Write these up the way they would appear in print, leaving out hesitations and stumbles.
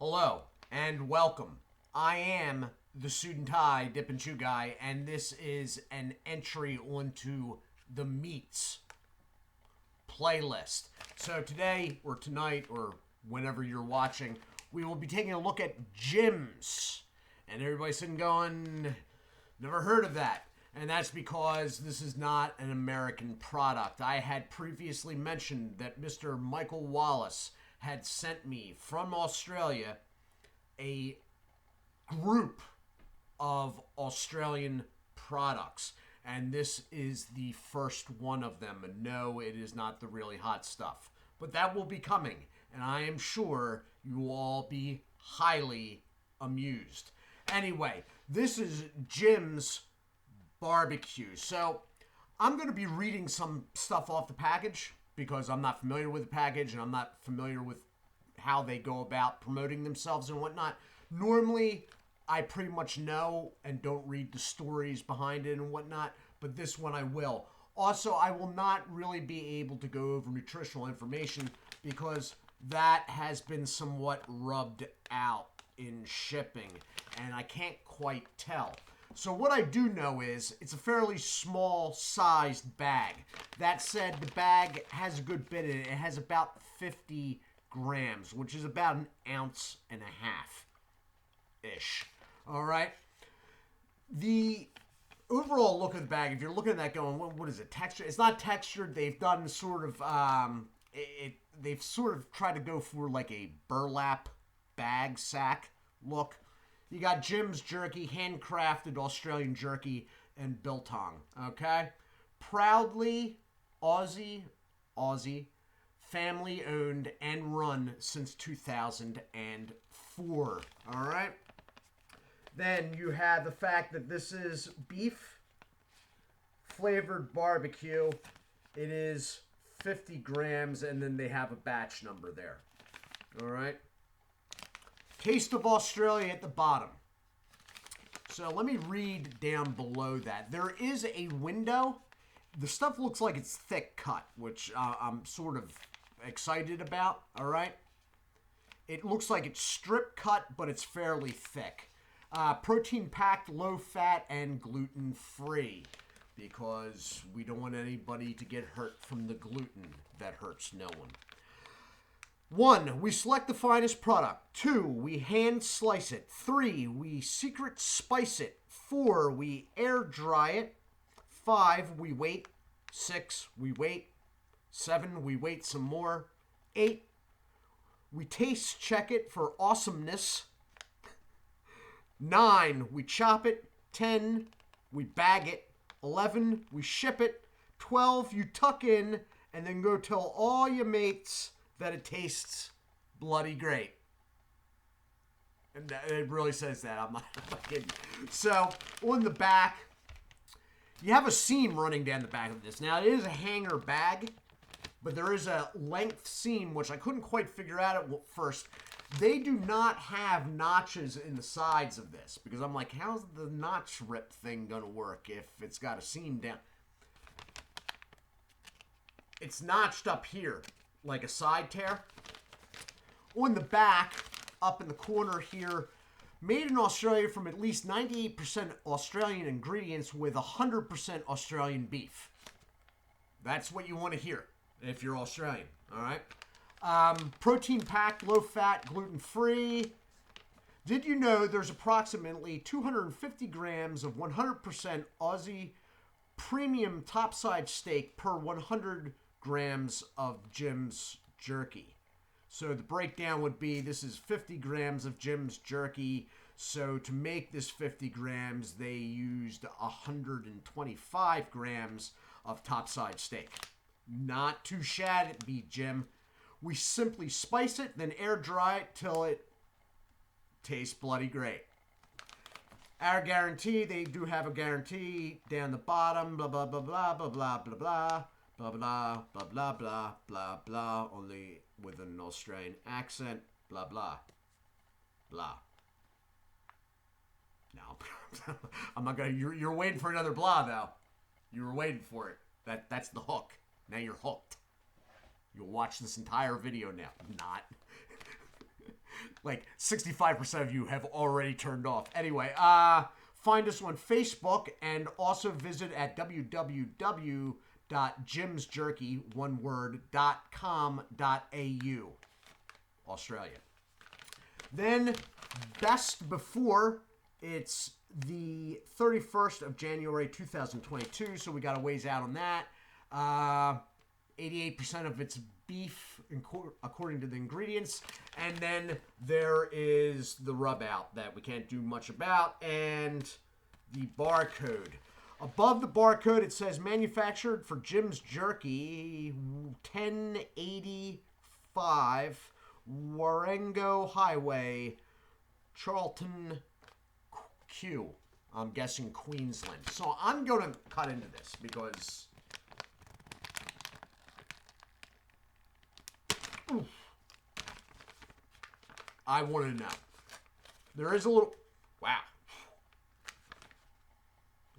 Hello and welcome. I am the Suit&Tie, Dip&ChewGuy, and this is an entry onto the Meats playlist. So today, or tonight, or whenever you're watching, we will be taking a look at gyms. And everybody's sitting going, never heard of that. And that's because this is not an American product. I had previously mentioned that Mr. Michael Wallace had sent me from Australia a group of Australian products. And this is the first one of them. And no, it is not the really hot stuff. But that will be coming. And I am sure you will all be highly amused. Anyway, this is Jim's BBQ. So I'm going to be reading some stuff off the package because I'm not familiar with the package and I'm not familiar with how they go about promoting themselves and whatnot. Normally, I pretty much know and don't read the stories behind it and whatnot, but this one I will. Also, I will not really be able to go over nutritional information because that has been somewhat rubbed out in shipping, and I can't quite tell. So what I do know is it's a fairly small sized bag. That said, the bag has a good bit in it. It has about 50 grams, which is about an ounce and a half-ish. All right? The overall look of the bag, if you're looking at that going, what is it, textured? It's not textured. They've done sort of, they've sort of tried to go for like a burlap bag sack look. You got Jim's Jerky, handcrafted Australian jerky, and biltong, okay? Proudly Aussie, family-owned and run since 2004, all right? Then you have the fact that this is beef-flavored barbecue. It is 50 grams, and then they have a batch number there, all right? Taste of Australia at the bottom. So let me read down below that. There is a window. The stuff looks like it's thick cut, which I'm sort of excited about, all right? It looks like it's strip cut, but it's fairly thick. Protein-packed, low-fat, and gluten-free because we don't want anybody to get hurt from the gluten. That hurts no one. 1, we select the finest product. 2, we hand slice it. 3, we secret spice it. 4, we air dry it. 5, we wait. 6, we wait. 7, we wait some more. 8, we taste check it for awesomeness. 9, we chop it. 10, we bag it. 11, we ship it. 12, you tuck in and then go tell all your mates that it tastes bloody great. And it really says that. I'm not kidding. So, on the back, you have a seam running down the back of this. Now, it is a hanger bag, but there is a length seam, which I couldn't quite figure out at first. They do not have notches in the sides of this, because I'm like, how's the notch rip thing going to work if it's got a seam down? It's notched up here, like a side tear. On the back, up in the corner here, made in Australia from at least 98% Australian ingredients with 100% Australian beef. That's what you want to hear if you're Australian, all right? Protein-packed, low-fat, gluten-free. Did you know there's approximately 250 grams of 100% Aussie premium topside steak per 100 grams of Jim's Jerky? So the breakdown would be this is 50 grams of Jim's Jerky. So to make this 50 grams, they used 125 grams of topside steak. Not too shabby, Jim. We simply spice it, then air dry it till it tastes bloody great. Our guarantee, they do have a guarantee down the bottom, blah, blah, blah, blah, blah, blah, blah, blah. Blah, blah, blah, blah, blah, blah, blah, only with an Australian accent, blah, blah, blah. No, I'm not gonna, you're waiting for another blah, though. You were waiting for it. That's the hook. Now you're hooked. You'll watch this entire video now. Not. Like 65% of you have already turned off. Anyway, find us on Facebook and also visit at www.jimsjerky, one word, .com.au, Australia. Then, best before, it's the 31st of January 2022, so we got a ways out on that. 88% of it's beef, according to the ingredients. And then there is the rub out that we can't do much about, and the barcode. Above the barcode, it says manufactured for Jim's Jerky, 1085 Warrengo Highway, Charlton, Q. I'm guessing Queensland. So I'm going to cut into this because... Oof. I want to know. There is a little... Wow.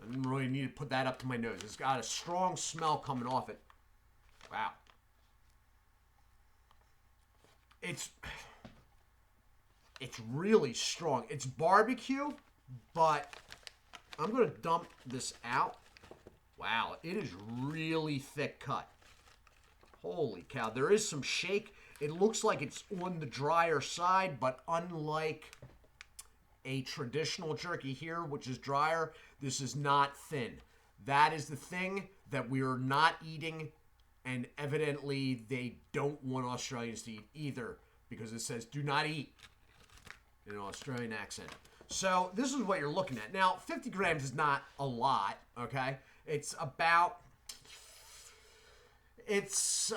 I didn't really need to put that up to my nose. It's got a strong smell coming off it. Wow. It's really strong. It's barbecue, but I'm going to dump this out. Wow, it is really thick cut. Holy cow. There is some shake. It looks like it's on the drier side, but unlike a traditional jerky here, which is drier, this is not thin. That is the thing that we are not eating, and evidently they don't want Australians to eat either, because it says do not eat in an Australian accent. So this is what you're looking at. Now, 50 grams is not a lot, okay? It's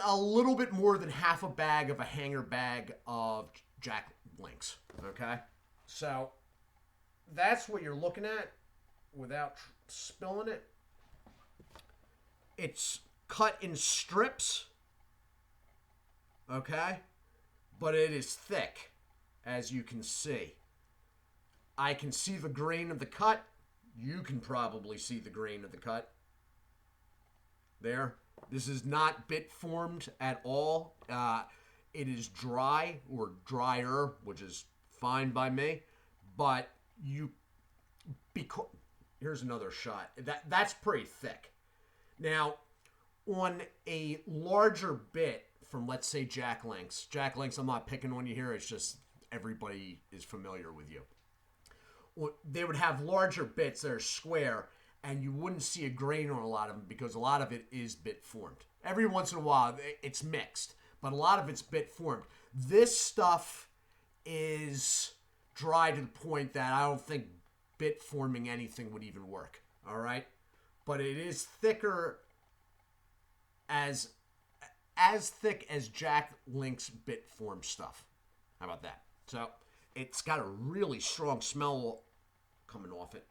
a little bit more than half a bag of a hanger bag of Jack Links, okay? So that's what you're looking at without spilling it. It's cut in strips, okay? But it is thick, as you can see. I can see the grain of the cut. You can probably see the grain of the cut. There. This is not bit formed at all. It is dry or drier, which is fine by me. But here's another shot. That's pretty thick. Now, on a larger bit from, let's say, Jack Links. Jack Links, I'm not picking on you here. It's just everybody is familiar with you. They would have larger bits that are square, and you wouldn't see a grain on a lot of them because a lot of it is bit formed. Every once in a while, it's mixed, but a lot of it's bit formed. This stuff is dry to the point that I don't think bit forming anything would even work, all right? But it is thicker, as thick as Jack Link's bit form stuff. How about that? So it's got a really strong smell coming off it.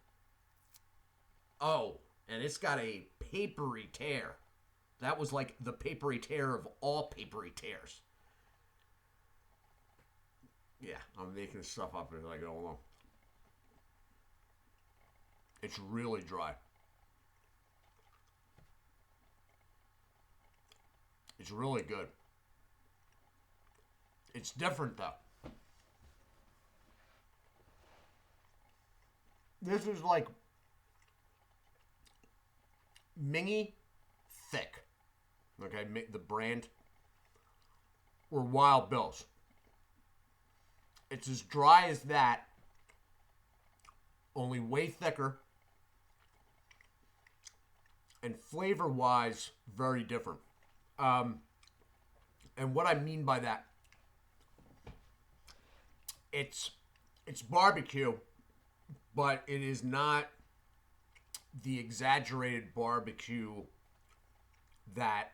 Oh, and it's got a papery tear. That was like the papery tear of all papery tears. Yeah, I'm making this stuff up as I go along. It's really dry. It's really good. It's different, though. This is like Mingy thick. Okay, the brand. Or Wild Bill's. It's as dry as that, only way thicker. And flavor-wise, very different. And what I mean by that, it's barbecue, but it is not the exaggerated barbecue that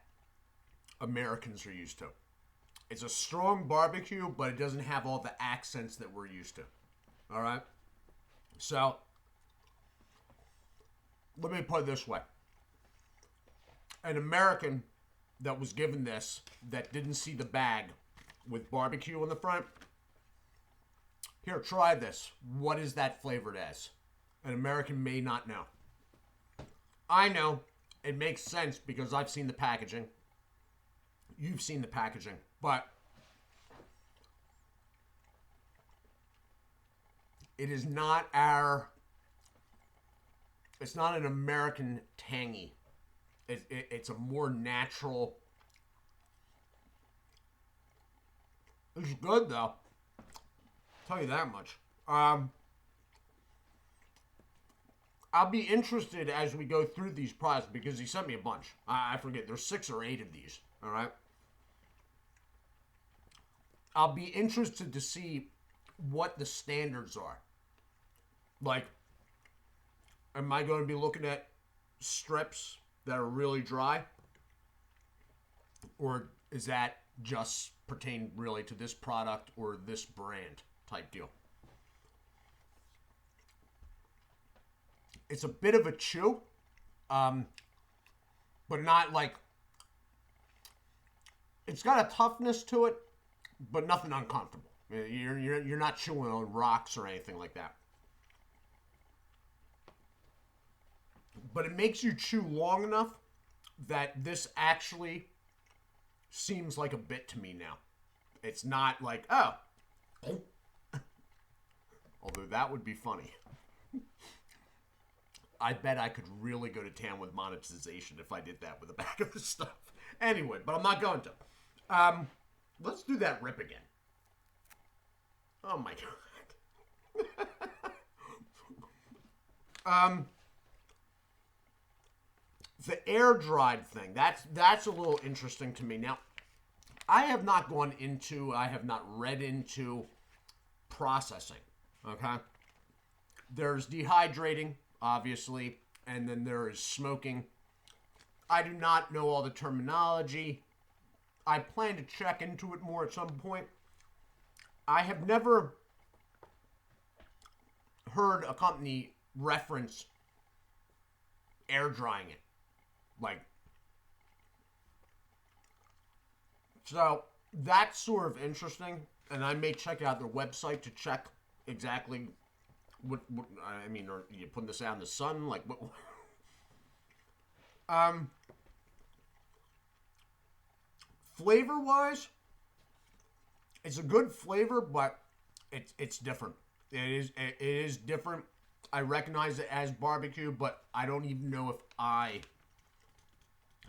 Americans are used to. It's a strong barbecue, but it doesn't have all the accents that we're used to. All right? So, let me put it this way. An American that was given this, that didn't see the bag with barbecue on the front, here, try this. What is that flavored as? An American may not know. I know. It makes sense because I've seen the packaging. You've seen the packaging. But It is not our. It's not an American tangy. It's a more natural. It's good though. Tell you that much. I'll be interested as we go through these products because he sent me a bunch. I forget. There's 6 or 8 of these. All right. I'll be interested to see what the standards are. Like, am I going to be looking at strips that are really dry? Or is that just pertain really to this product or this brand type deal? It's a bit of a chew, but not like, it's got a toughness to it, but nothing uncomfortable. You're not chewing on rocks or anything like that. But it makes you chew long enough that this actually seems like a bit to me now. It's not like, oh. Although that would be funny. I bet I could really go to town with monetization if I did that with the back of the stuff. Anyway, but I'm not going to. Let's do that rip again. Oh my god. The air dried thing, that's a little interesting to me. Now, I have not read into processing, okay? There's dehydrating, obviously, and then there is smoking. I do not know all the terminology. I plan to check into it more at some point. I have never heard a company reference air drying it. Like, so that's sort of interesting, and I may check out their website to check exactly what I mean, are you putting this out in the sun? Like, what? Flavor-wise, it's a good flavor, but it's different. It is different. I recognize it as barbecue, but I don't even know if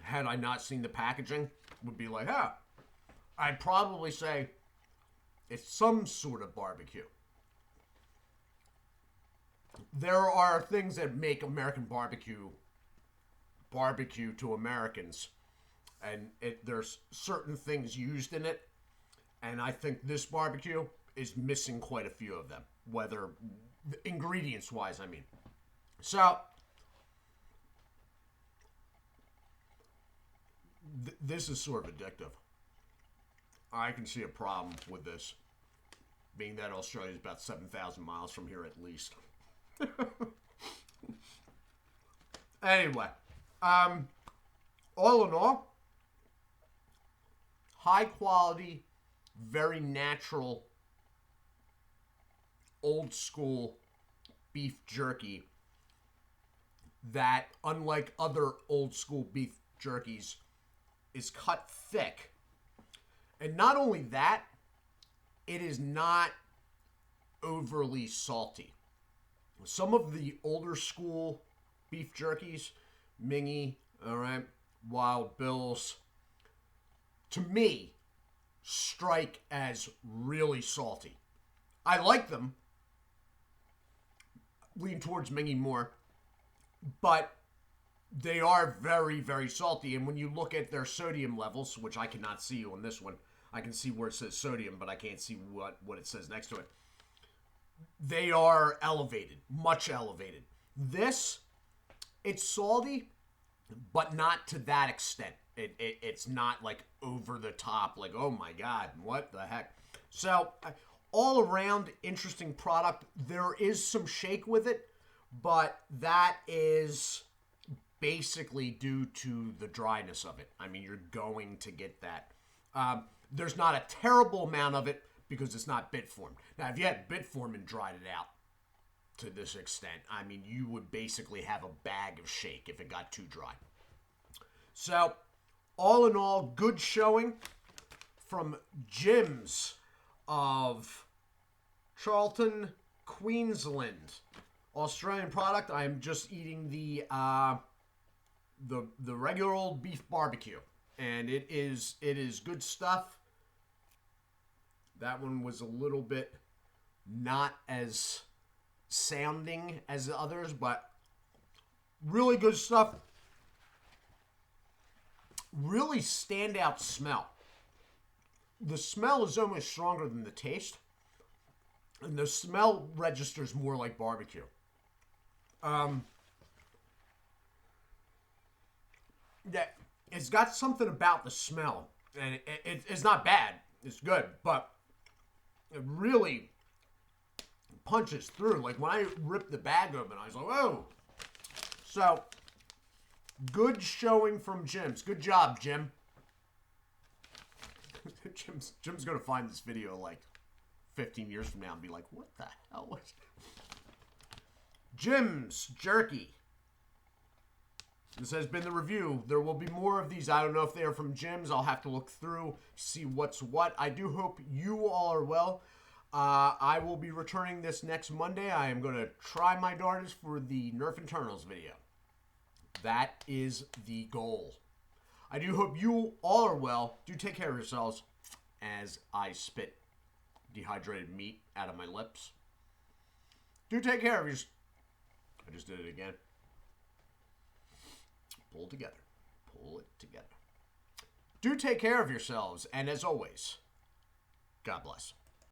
had I not seen the packaging, would be like, I'd probably say it's some sort of barbecue. There are things that make American barbecue to Americans, and there's certain things used in it, and I think this barbecue is missing quite a few of them, whether ingredients-wise, I mean. So, this is sort of addictive. I can see a problem with this, being that Australia is about 7,000 miles from here at least. Anyway, all in all, high quality, very natural, old school beef jerky that, unlike other old school beef jerkies, is cut thick. And not only that, it is not overly salty. Some of the older school beef jerkies, Mingy, all right, Wild Bill's, to me, strike as really salty. I like them. Lean towards Mingy more. But they are very, very salty. And when you look at their sodium levels, which I cannot see on this one, I can see where it says sodium, but I can't see what it says next to it. They are elevated, much elevated. This, it's salty, but not to that extent. It's not like over the top, like, oh my God, what the heck. So, all around, interesting product. There is some shake with it, but that is basically due to the dryness of it. I mean, you're going to get that. There's not a terrible amount of it because it's not bit formed. Now, if you had bit formed and dried it out to this extent, I mean, you would basically have a bag of shake if it got too dry. So, all in all, good showing from Jim's of Charlton, Queensland, Australian product. I'm just eating the regular old beef barbecue, and it is good stuff. That one was a little bit not as sounding as the others, but really good stuff. Really standout smell. The smell is almost stronger than the taste, and the smell registers more like barbecue. Yeah, it's got something about the smell, and it's not bad. It's good, but it really punches through. Like when I ripped the bag open, I was like, "Whoa!" So, good showing from Jim's. Good job, Jim. Jim's gonna find this video like 15 years from now and be like, "What the hell was it?" Jim's Jerky. This has been the review. There will be more of these. I don't know if they are from Jim's. I'll have to look through, see what's what. I do hope you all are well. I will be returning this next Monday. I am going to try my darndest for the Nerf Internals video. That is the goal. I do hope you all are well. Do take care of yourselves as I spit dehydrated meat out of my lips. Do take care of yourselves. I just did it again. Pull together. Pull it together. Do take care of yourselves, and as always, God bless.